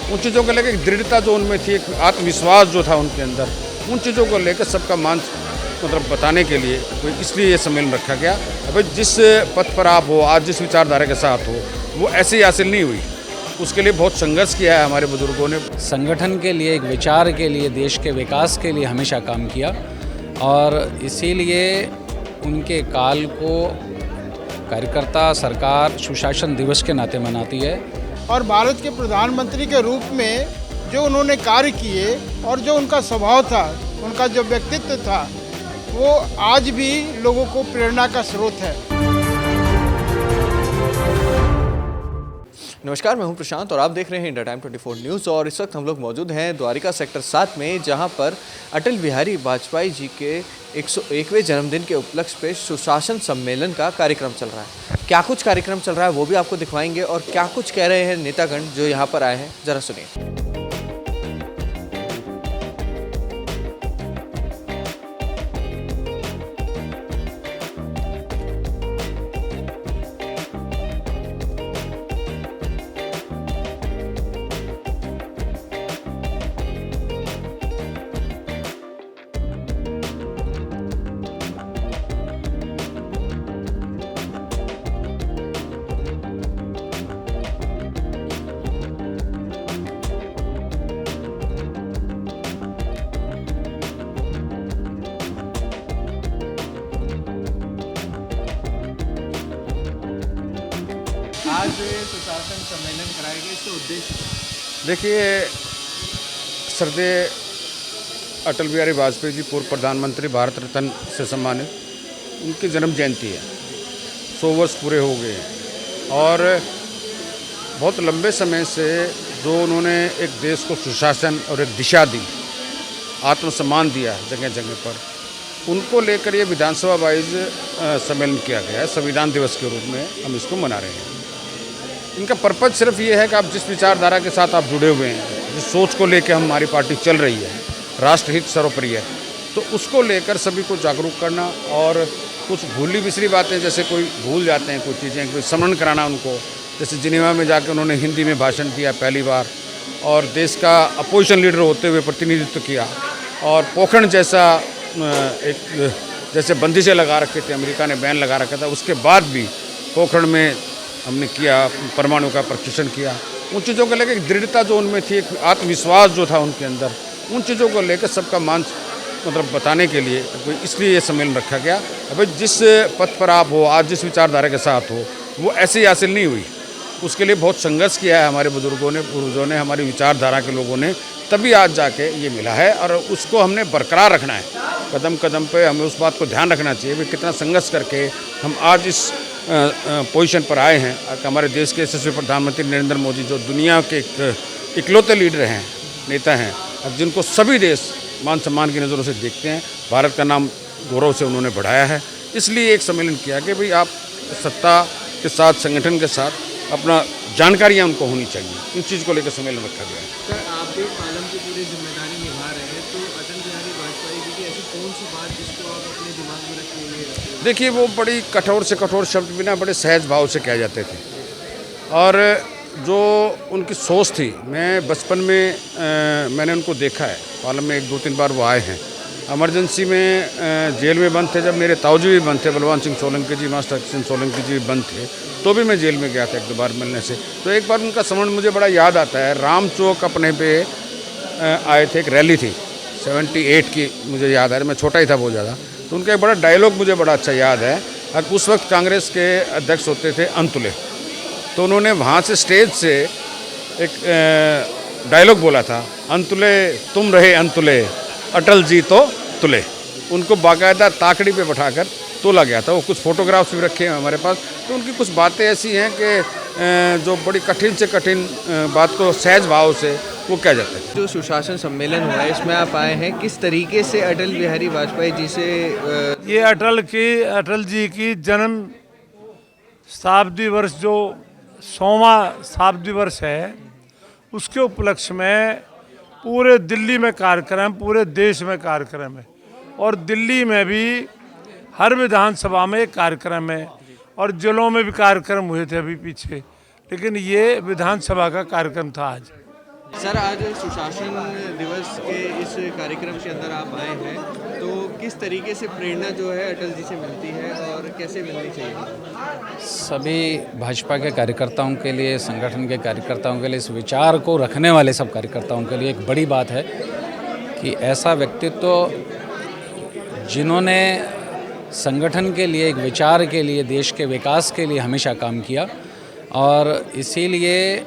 उन चीज़ों को लेकर दृढ़ता जो उनमें थी, एक आत्मविश्वास जो था उनके अंदर, उन चीज़ों को लेकर सबका मान मतलब बताने के लिए कोई इसलिए ये सम्मेलन रखा गया। अब जिस पथ पर आप हो, आज जिस विचारधारा के साथ हो, वो ऐसे ही हासिल नहीं हुई। उसके लिए बहुत संघर्ष किया है हमारे बुजुर्गों ने। संगठन के लिए, एक विचार के लिए, देश के विकास के लिए हमेशा काम किया और इसीलिए उनके काल को कार्यकर्ता, सरकार सुशासन दिवस के नाते मनाती है। और भारत के प्रधानमंत्री के रूप में जो उन्होंने कार्य किए और जो उनका स्वभाव था, उनका जो व्यक्तित्व था, वो आज भी लोगों को प्रेरणा का स्रोत है। नमस्कार, मैं हूं प्रशांत और आप देख रहे हैं इंडिया टाइम 24 न्यूज़। और इस वक्त हम लोग मौजूद हैं द्वारिका सेक्टर 7 में, जहां पर अटल बिहारी वाजपेयी जी के 101वें जन्मदिन के उपलक्ष्य पे सुशासन सम्मेलन का कार्यक्रम चल रहा है। क्या कुछ कार्यक्रम चल रहा है वो भी आपको दिखवाएंगे और क्या कुछ कह रहे हैं नेतागण जो यहाँ पर आए हैं, जरा सुनिए। आज सुशासन सम्मेलन कराया गया, इसका उद्देश्य देखिए, श्रद्धेय अटल बिहारी वाजपेयी जी पूर्व प्रधानमंत्री, भारत रत्न से सम्मानित, उनकी जन्म जयंती है। 100 वर्ष पूरे हो गए और बहुत लंबे समय से जो उन्होंने एक देश को सुशासन और एक दिशा दी, आत्मसम्मान दिया जगह जगह पर, उनको लेकर ये विधानसभा वाइज सम्मेलन किया गया है। संविधान दिवस के रूप में हम इसको मना रहे हैं। इनका पर्पज सिर्फ ये है कि आप जिस विचारधारा के साथ आप जुड़े हुए हैं, जिस सोच को लेकर हमारी पार्टी चल रही है, राष्ट्रहित सर्वोपरि है, तो उसको लेकर सभी को जागरूक करना। और कुछ भूली बिसरी बातें, जैसे कोई भूल जाते हैं कुछ चीज़ें, कोई स्मरण कराना उनको। जैसे जिनेवा में जाकर उन्होंने हिंदी में भाषण दिया पहली बार और देश का अपोजिशन लीडर होते हुए प्रतिनिधित्व किया। और पोखरण जैसा एक जैसे बंदिशें लगा रखे थे, अमेरिका ने बैन लगा रखा था, उसके बाद भी पोखरण में हमने किया, परमाणु का परीक्षण किया। उन चीज़ों को लेकर दृढ़ता जो उनमें थी, एक आत्मविश्वास जो था उनके अंदर, उन चीज़ों को लेकर सबका मान मतलब बताने के लिए कोई इसलिए ये सम्मेलन रखा गया। अब जिस पथ पर आप हो, आज जिस विचारधारा के साथ हो, वो ऐसे ही हासिल नहीं हुई। उसके लिए बहुत संघर्ष किया है हमारे बुजुर्गों ने, पूर्वजों ने, हमारी विचारधारा के लोगों ने, तभी आज जाके ये मिला है। और उसको हमने बरकरार रखना है। कदम कदम पे हमें उस बात को ध्यान रखना चाहिए कि कितना संघर्ष करके हम आज इस पोजीशन पर आए हैं। हमारे देश के यशस्वी प्रधानमंत्री नरेंद्र मोदी, जो दुनिया के इकलौते लीडर हैं, नेता हैं, अब जिनको सभी देश मान सम्मान की नज़रों से देखते हैं, भारत का नाम गौरव से उन्होंने बढ़ाया है। इसलिए एक सम्मेलन किया कि भाई आप सत्ता के साथ, संगठन के साथ अपना जानकारियाँ उनको होनी चाहिए। इन चीज़ को लेकर सम्मेलन रखा गया है। सर, आप देश पालन की पूरी जिम्मेदारी निभा रहे हैं, तो अटल बिहारी वाजपेयी जी की ऐसी कौन सी बात जिसको आप अपने दिमाग में रखने के लिए? देखिए, वो बड़ी कठोर से कठोर शब्द बिना बड़े सहज भाव से कहे जाते थे। और जो उनकी सोच थी, मैं बचपन में मैंने उनको देखा है। पालम में 1-2-3 बार वो आए हैं। इमरजेंसी में जेल में बंद थे, जब मेरे ताऊजी भी बंद थे, बलवान सिंह सोलंकी जी, मास्टर सिंह सोलंकी जी बंद थे, तो भी मैं जेल में गया था 1-2 बार मिलने से। तो एक बार उनका स्मरण मुझे बड़ा याद आता है। राम चौक अपने पे आए थे, एक रैली थी 78 की, मुझे याद है, मैं छोटा ही था बहुत ज़्यादा। तो उनका एक बड़ा डायलॉग मुझे बड़ा अच्छा याद है। और उस वक्त कांग्रेस के अध्यक्ष होते थे अंतुले, तो उन्होंने वहाँ से स्टेज से एक डायलॉग बोला था, अंतुले तुम रहे अंतुले, अटल जी तो तुले। उनको बाकायदा ताकड़ी पे बैठाकर तोला गया था। वो कुछ फोटोग्राफ्स भी रखे हैं हमारे पास। तो उनकी कुछ बातें ऐसी हैं कि जो बड़ी कठिन से कठिन बात को सहज भाव से वो कह जाते हैं। जो सुशासन सम्मेलन हुआ है, इसमें आप आए हैं, किस तरीके से अटल बिहारी वाजपेयी जी से ये अटल जी की जन्म शताब्दी वर्ष, जो 100वां शताब्दी वर्ष है, उसके उपलक्ष्य में पूरे दिल्ली में कार्यक्रम, पूरे देश में कार्यक्रम है। और दिल्ली में भी हर विधानसभा में एक कार्यक्रम है और जिलों में भी कार्यक्रम हुए थे अभी पीछे, लेकिन ये विधानसभा का कार्यक्रम था आज। सर, आज सुशासन दिवस के इस कार्यक्रम के अंदर आप आए हैं, तो किस तरीके से प्रेरणा जो है अटल जी से मिलती है और कैसे मिलनी चाहिए? सभी भाजपा के कार्यकर्ताओं के लिए, संगठन के कार्यकर्ताओं के लिए, इस विचार को रखने वाले सब कार्यकर्ताओं के लिए एक बड़ी बात है कि ऐसा व्यक्तित्व जिन्होंने संगठन के लिए, एक विचार के लिए, देश के विकास के लिए हमेशा काम किया और इसीलिए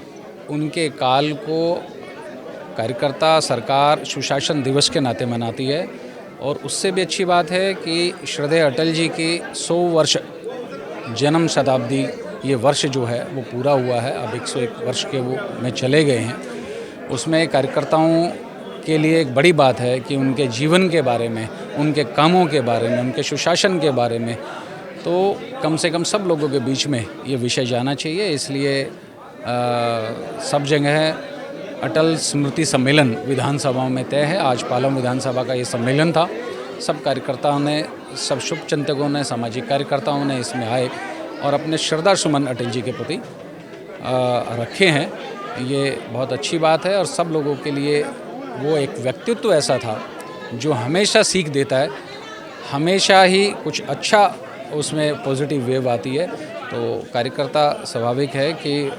उनके काल को कार्यकर्ता, सरकार सुशासन दिवस के नाते मनाती है। और उससे भी अच्छी बात है कि श्रद्धेय अटल जी की 100 वर्ष जन्म शताब्दी, ये वर्ष जो है वो पूरा हुआ है, अब 101 वर्ष के वो में चले गए हैं। उसमें कार्यकर्ताओं के लिए एक बड़ी बात है कि उनके जीवन के बारे में, उनके कामों के बारे में, उनके सुशासन के बारे में तो कम से कम सब लोगों के बीच में ये विषय जाना चाहिए। इसलिए सब जगह अटल स्मृति सम्मेलन विधानसभाओं में तय है। आज पालम विधानसभा का ये सम्मेलन था। सब कार्यकर्ताओं ने, सब शुभचिंतकों ने, सामाजिक कार्यकर्ताओं ने इसमें आए और अपने श्रद्धा सुमन अटल जी के प्रति रखे हैं। ये बहुत अच्छी बात है और सब लोगों के लिए वो एक व्यक्तित्व ऐसा था जो हमेशा सीख देता है, हमेशा ही कुछ अच्छा उसमें पॉजिटिव वेव आती है। तो कार्यकर्ता स्वाभाविक है कि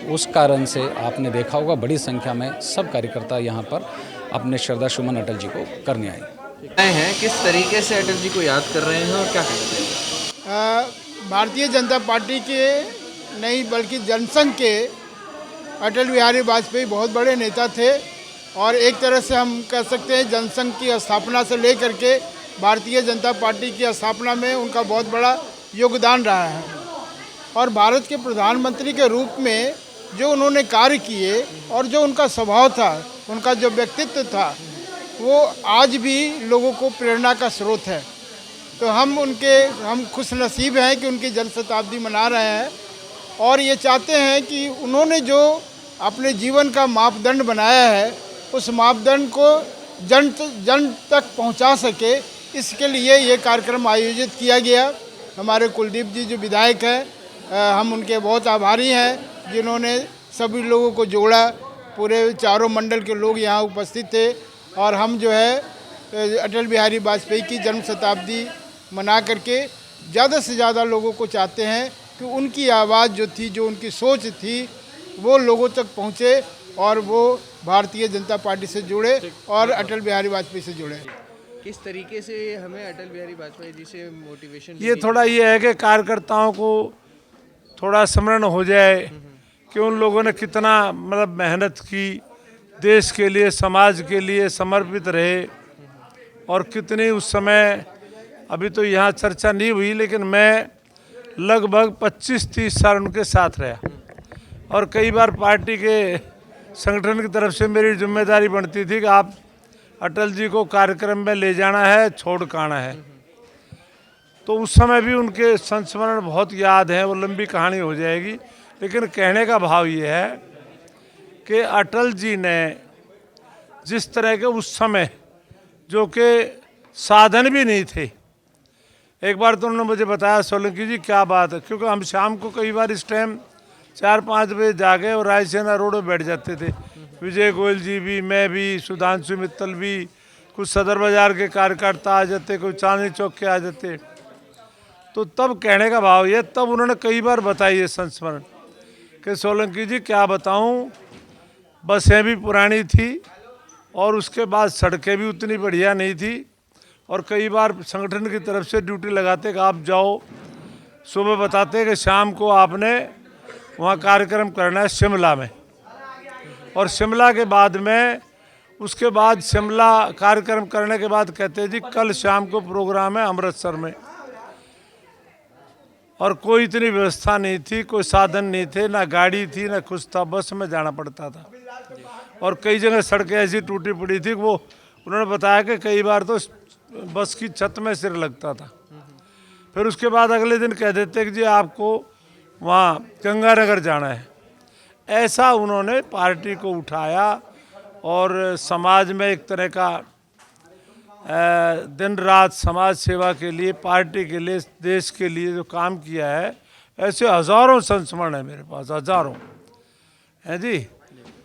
उस कारण से आपने देखा होगा बड़ी संख्या में सब कार्यकर्ता यहाँ पर अपने श्रद्धा सुमन अटल जी को करने आए हैं। किस तरीके से अटल जी को याद कर रहे हैं और क्या कहते हैं? भारतीय जनता पार्टी के नहीं बल्कि जनसंघ के अटल बिहारी वाजपेयी बहुत बड़े नेता थे और एक तरह से हम कह सकते हैं जनसंघ की स्थापना से लेकर के भारतीय जनता पार्टी की स्थापना में उनका बहुत बड़ा योगदान रहा है। और भारत के प्रधानमंत्री के रूप में जो उन्होंने कार्य किए और जो उनका स्वभाव था, उनका जो व्यक्तित्व था, वो आज भी लोगों को प्रेरणा का स्रोत है। तो हम खुश नसीब हैं कि उनकी जन्म शताब्दी मना रहे हैं और ये चाहते हैं कि उन्होंने जो अपने जीवन का मापदंड बनाया है उस मापदंड को जन तक पहुंचा सके, इसके लिए ये कार्यक्रम आयोजित किया गया। हमारे कुलदीप जी जो विधायक हैं, हम उनके बहुत आभारी हैं जिन्होंने सभी लोगों को जोड़ा। पूरे चारों मंडल के लोग यहाँ उपस्थित थे और हम जो है अटल बिहारी वाजपेयी की जन्म शताब्दी मना करके ज़्यादा से ज़्यादा लोगों को चाहते हैं कि उनकी आवाज़ जो थी, जो उनकी सोच थी, वो लोगों तक पहुँचे और वो भारतीय जनता पार्टी से जुड़े और अटल बिहारी वाजपेयी से जुड़े। किस तरीके से हमें अटल बिहारी वाजपेयी जी से मोटिवेशन? ये थोड़ा ये है कि कार्यकर्ताओं को थोड़ा स्मरण हो जाए कि उन लोगों ने कितना मतलब मेहनत की, देश के लिए, समाज के लिए समर्पित रहे और कितनी उस समय, अभी तो यहाँ चर्चा नहीं हुई लेकिन मैं लगभग 25-30 साल उनके साथ रहा और कई बार पार्टी के संगठन की तरफ से मेरी जिम्मेदारी बनती थी कि आप अटल जी को कार्यक्रम में ले जाना है, छोड़ के आना है। तो उस समय भी उनके संस्मरण बहुत याद हैं, वो लंबी कहानी हो जाएगी, लेकिन कहने का भाव ये है कि अटल जी ने जिस तरह के उस समय जो कि साधन भी नहीं थे, एक बार तो उन्होंने मुझे बताया, सोलंकी जी क्या बात है, क्योंकि हम शाम को कई बार इस टाइम 4-5 बजे जागे और रायसेना रोड में बैठ जाते थे, विजय गोयल जी भी, मैं भी, सुधांशु मित्तल भी, कुछ सदर बाज़ार के कार्यकर्ता आ जाते, कोई चांदनी चौक के आ जाते। तो तब कहने का भाव ये, तब उन्होंने कई बार बताई ये संस्मरण कि सोलंकी जी क्या बताऊं, बसें भी पुरानी थी और उसके बाद सड़कें भी उतनी बढ़िया नहीं थी और कई बार संगठन की तरफ से ड्यूटी लगाते कि आप जाओ, सुबह बताते कि शाम को आपने वहाँ कार्यक्रम करना है शिमला में, और शिमला के बाद में, उसके बाद शिमला कार्यक्रम करने के बाद कहते जी कल शाम को प्रोग्राम है अमृतसर में। और कोई इतनी व्यवस्था नहीं थी, कोई साधन नहीं थे, ना गाड़ी थी ना कुछ था, बस में जाना पड़ता था और कई जगह सड़कें ऐसी टूटी पड़ी थी वो उन्होंने बताया कि कई बार तो बस की छत में सिर लगता था। फिर उसके बाद अगले दिन कह देते कि जी आपको वहाँ गंगानगर जाना है। ऐसा उन्होंने पार्टी को उठाया और समाज में एक तरह का दिन रात समाज सेवा के लिए, पार्टी के लिए, देश के लिए जो काम किया है, ऐसे हज़ारों संस्मरण है मेरे पास, हज़ारों हैं जी।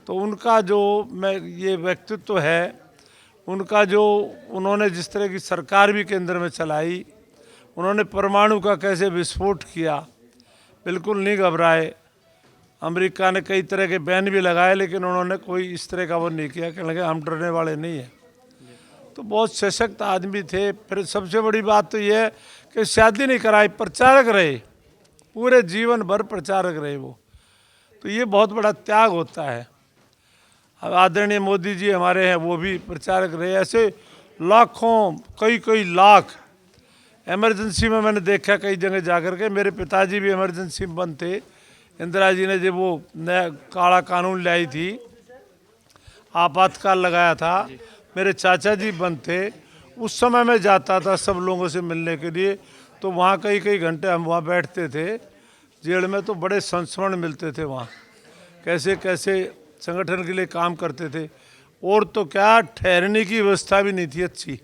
तो उनका जो मैं ये व्यक्तित्व है, उनका जो उन्होंने जिस तरह की सरकार भी केंद्र में चलाई, उन्होंने परमाणु का कैसे विस्फोट किया, बिल्कुल नहीं घबराए। अमेरिका ने कई तरह के बैन भी लगाए, लेकिन उन्होंने कोई इस तरह का वो नहीं किया कि लगे हम डरने वाले नहीं हैं। तो बहुत सशक्त आदमी थे। फिर सबसे बड़ी बात तो ये है कि शादी नहीं कराई, प्रचारक रहे, पूरे जीवन भर प्रचारक रहे वो। तो ये बहुत बड़ा त्याग होता है। अब आदरणीय मोदी जी हमारे हैं, वो भी प्रचारक रहे। ऐसे लाखों, कई लाख इमरजेंसी में मैंने देखा कई जगह जाकर के। मेरे पिताजी भी इमरजेंसी में बंद थे। इंदिरा जी ने जब वो नया काला कानून लाई थी, आपातकाल लगाया था, मेरे चाचा जी बंद थे। उस समय मैं जाता था सब लोगों से मिलने के लिए, तो वहाँ कई घंटे हम वहाँ बैठते थे जेल में। तो बड़े संस्मरण मिलते थे वहाँ, कैसे कैसे संगठन के लिए काम करते थे। और तो क्या, ठहरने की व्यवस्था भी नहीं थी अच्छी।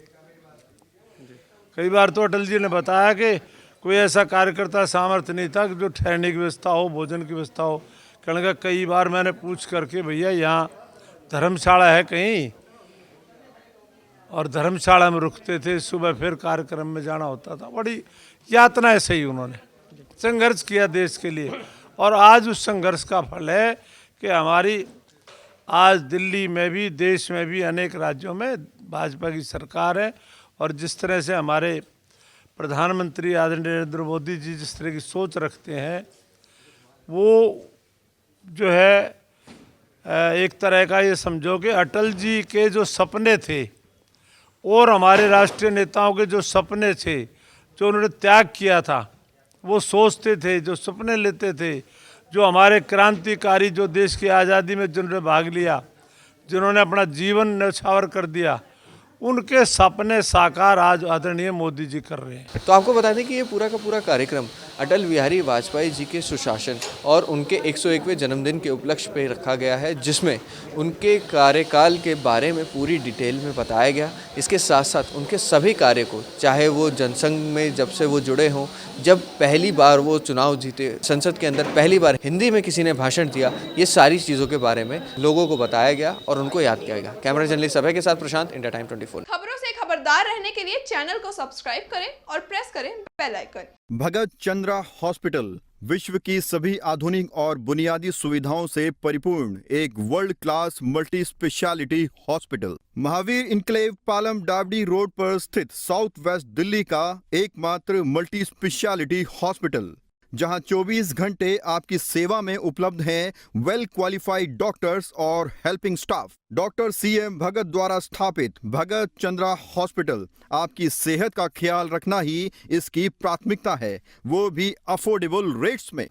कई बार तो अटल जी ने बताया कि कोई ऐसा कार्यकर्ता सामर्थ्य नहीं था कि जो ठहरने की व्यवस्था हो, भोजन की व्यवस्था हो। कहने का कई बार मैंने पूछ करके, भैया यहाँ धर्मशाला है कहीं, और धर्मशाला में रुकते थे। सुबह फिर कार्यक्रम में जाना होता था। बड़ी यातनाएं सही उन्होंने संघर्ष किया देश के लिए, और आज उस संघर्ष का फल है कि हमारी आज दिल्ली में भी, देश में भी, अनेक राज्यों में भाजपा की सरकार है। और जिस तरह से हमारे प्रधानमंत्री आदरणीय नरेंद्र मोदी जी जिस तरह की सोच रखते हैं, वो जो है एक तरह का ये समझो कि अटल जी के जो सपने थे और हमारे राष्ट्रीय नेताओं के जो सपने थे, जो उन्होंने त्याग किया था, वो सोचते थे, जो सपने लेते थे, जो हमारे क्रांतिकारी जो देश की आज़ादी में जिन्होंने भाग लिया, जिन्होंने अपना जीवन न्यौछावर कर दिया, उनके सपने साकार आज आदरणीय मोदी जी कर रहे हैं। तो आपको बता दें कि ये पूरा का पूरा कार्यक्रम अटल बिहारी वाजपेयी जी के सुशासन और उनके 101वें जन्मदिन के उपलक्ष्य पे रखा गया है, जिसमें उनके कार्यकाल के बारे में पूरी डिटेल में बताया गया। इसके साथ साथ उनके सभी कार्य को, चाहे वो जनसंघ में जब से वो जुड़े हों, जब पहली बार वो चुनाव जीते, संसद के अंदर पहली बार हिंदी में किसी ने भाषण दिया, ये सारी चीज़ों के बारे में लोगों को बताया गया और उनको याद किया गया। कैमरा जर्नलिस्ट अभय के साथ प्रशांत, इंडिया टाइम 24। खबरों से खबरदार रहने के लिए चैनल को सब्सक्राइब करें और प्रेस करें बेल आइकन। भगत चंद्रा हॉस्पिटल विश्व की सभी आधुनिक और बुनियादी सुविधाओं से परिपूर्ण एक world class multi speciality hospital, Mahavir enclave, Palam डावडी रोड पर स्थित साउथ वेस्ट दिल्ली का एकमात्र मल्टी स्पेशलिटी हॉस्पिटल, जहां 24 घंटे आपकी सेवा में उपलब्ध हैं वेल क्वालिफाइड डॉक्टर्स और हेल्पिंग स्टाफ। डॉक्टर CM भगत द्वारा स्थापित भगत चंद्रा हॉस्पिटल आपकी सेहत का ख्याल रखना ही इसकी प्राथमिकता है, वो भी अफोर्डेबल रेट्स में।